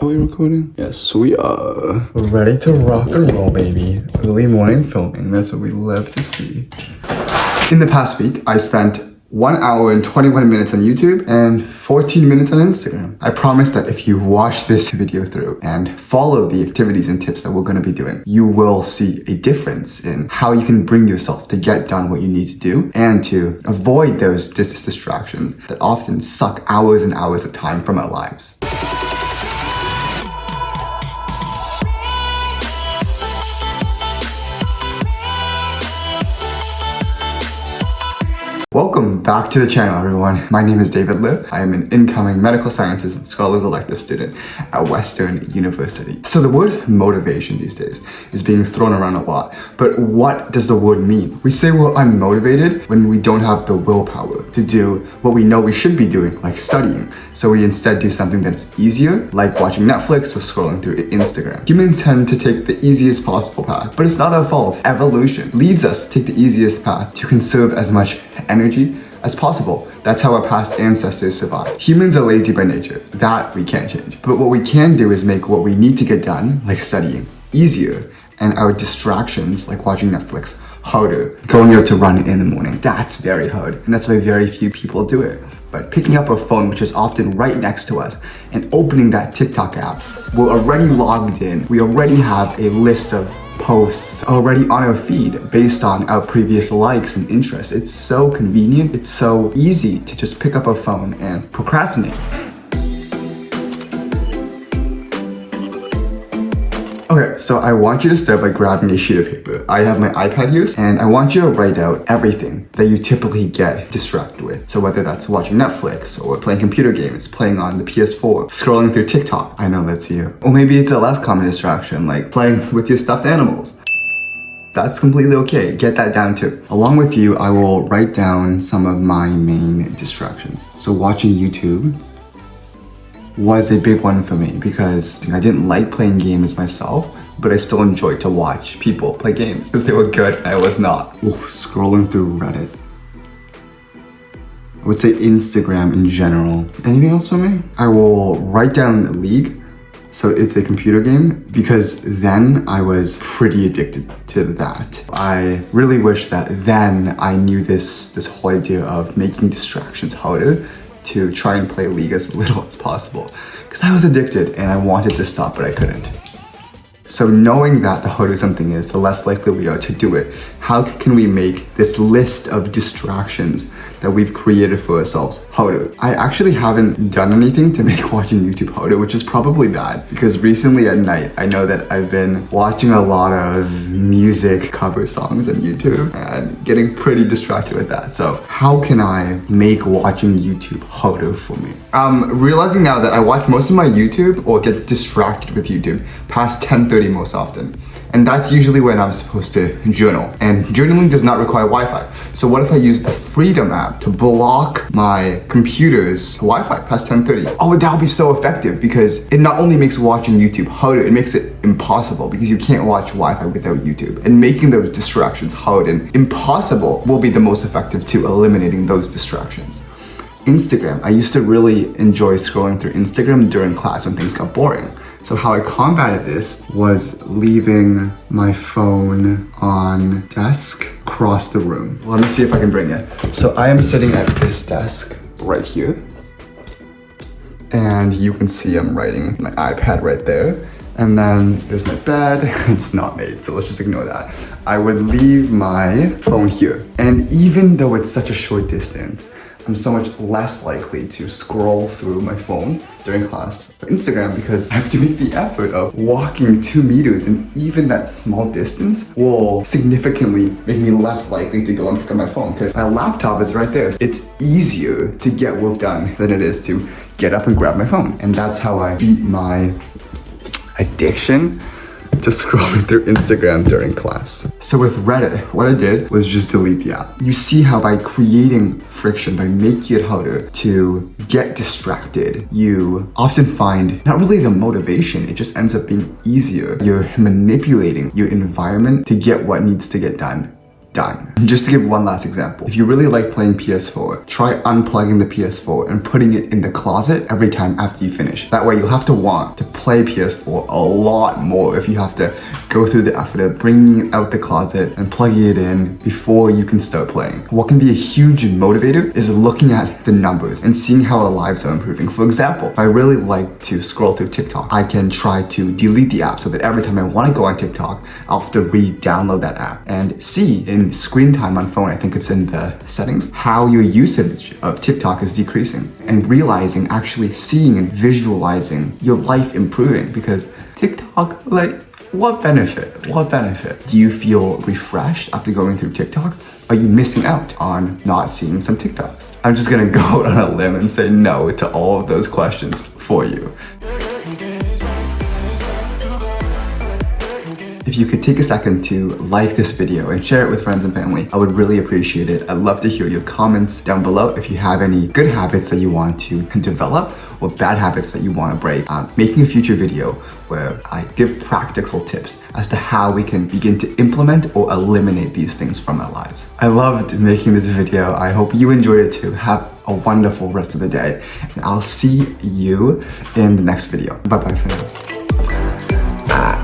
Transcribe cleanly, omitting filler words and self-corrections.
Are we recording? Yes, we are. We're ready to rock and roll, baby. Early morning filming, that's what we love to see. In the past week, I spent 1 hour and 21 minutes on YouTube and 14 minutes on Instagram. I promise that if you watch this video through and follow the activities and tips that we're going to be doing, you will see a difference in how you can bring yourself to get done what you need to do and to avoid those distractions that often suck hours and hours of time from our lives. Welcome back to the channel, everyone. My name is David Liu. I am an incoming medical sciences and scholars elective student at Western University. So the word motivation these days is being thrown around a lot, but what does the word mean? We say we're unmotivated when we don't have the willpower to do what we know we should be doing, like studying. So we instead do something that is easier, like watching Netflix or scrolling through Instagram. Humans tend to take the easiest possible path, but it's not our fault. Evolution leads us to take the easiest path to conserve as much energy as possible. That's how our past ancestors survived. Humans are lazy by nature. That we can't change. But what we can do is make what we need to get done, like studying, easier, and our distractions, like watching Netflix, harder. Going out to run in the morning, that's very hard. And that's why very few people do it. But picking up our phone, which is often right next to us, and opening that TikTok app, we're already logged in. We already have a list of posts already on our feed based on our previous likes and interests. It's so convenient. It's so easy to just pick up a phone and procrastinate. Okay, so I want you to start by grabbing a sheet of paper. I have my iPad here, and I want you to write out everything that you typically get distracted with. So whether that's watching Netflix, or playing computer games, playing on the PS4, scrolling through TikTok, I know that's you. Or maybe it's a less common distraction, like playing with your stuffed animals. That's completely okay, get that down too. Along with you, I will write down some of my main distractions. So watching YouTube was a big one for me because I didn't like playing games myself, but I still enjoyed to watch people play games because they were good and I was not. Ooh, scrolling through Reddit. I would say Instagram in general. Anything else for me? I will write down League. So it's a computer game because then I was pretty addicted to that. I really wish that then I knew this whole idea of making distractions harder to try and play League as little as possible because I was addicted and I wanted to stop, but I couldn't. So knowing that the harder something is, the less likely we are to do it. How can we make this list of distractions that we've created for ourselves harder? I actually haven't done anything to make watching YouTube harder, which is probably bad because recently at night, I know that I've been watching a lot of music cover songs on YouTube and getting pretty distracted with that. So how can I make watching YouTube harder for me? I'm realizing now that I watch most of my YouTube or get distracted with YouTube past 10:30 most often. And that's usually when I'm supposed to journal. And journaling does not require Wi-Fi. So what if I use the Freedom app to block my computer's Wi-Fi past 10:30? Oh, that would be so effective because it not only makes watching YouTube harder, it makes it impossible because you can't watch Wi-Fi without YouTube. And making those distractions hard and impossible will be the most effective to eliminating those distractions. Instagram. I used to really enjoy scrolling through Instagram during class when things got boring. So how I combated this was leaving my phone on desk across the room. Let me see if I can bring it. So I am sitting at this desk right here. And you can see I'm writing my iPad right there. And then there's my bed. It's not made, so let's just ignore that. I would leave my phone here. And even though it's such a short distance, I'm so much less likely to scroll through my phone during class for Instagram because I have to make the effort of walking 2 meters, and even that small distance will significantly make me less likely to go and pick up my phone because my laptop is right there. It's easier to get work done than it is to get up and grab my phone. And that's how I beat my addiction to scrolling through Instagram during class. So with Reddit, what I did was just delete the app. You see how by creating friction, by making it harder to get distracted, you often find not really the motivation, it just ends up being easier. You're manipulating your environment to get what needs to get done done. Just to give one last example, if you really like playing PS4, try unplugging the PS4 and putting it in the closet every time after you finish. That way you'll have to want to play PS4 a lot more if you have to go through the effort of bringing it out the closet and plugging it in before you can start playing. What can be a huge motivator is looking at the numbers and seeing how our lives are improving. For example, if I really like to scroll through TikTok, I can try to delete the app so that every time I want to go on TikTok, I'll have to re-download that app and see in screen time on phone, I think it's in the settings, how your usage of TikTok is decreasing, and realizing, actually seeing and visualizing your life improving. Because TikTok, like, what benefit? What benefit? Do you feel refreshed after going through TikTok? Are you missing out on not seeing some TikToks? I'm just gonna go out on a limb and say no to all of those questions for you. If you could take a second to like this video and share it with friends and family, I would really appreciate it. I'd love to hear your comments down below if you have any good habits that you want to develop or bad habits that you want to break. Making a future video where I give practical tips as to how we can begin to implement or eliminate these things from our lives. I loved making this video. I hope you enjoyed it too. Have a wonderful rest of the day, and I'll see you in the next video. Bye bye for now.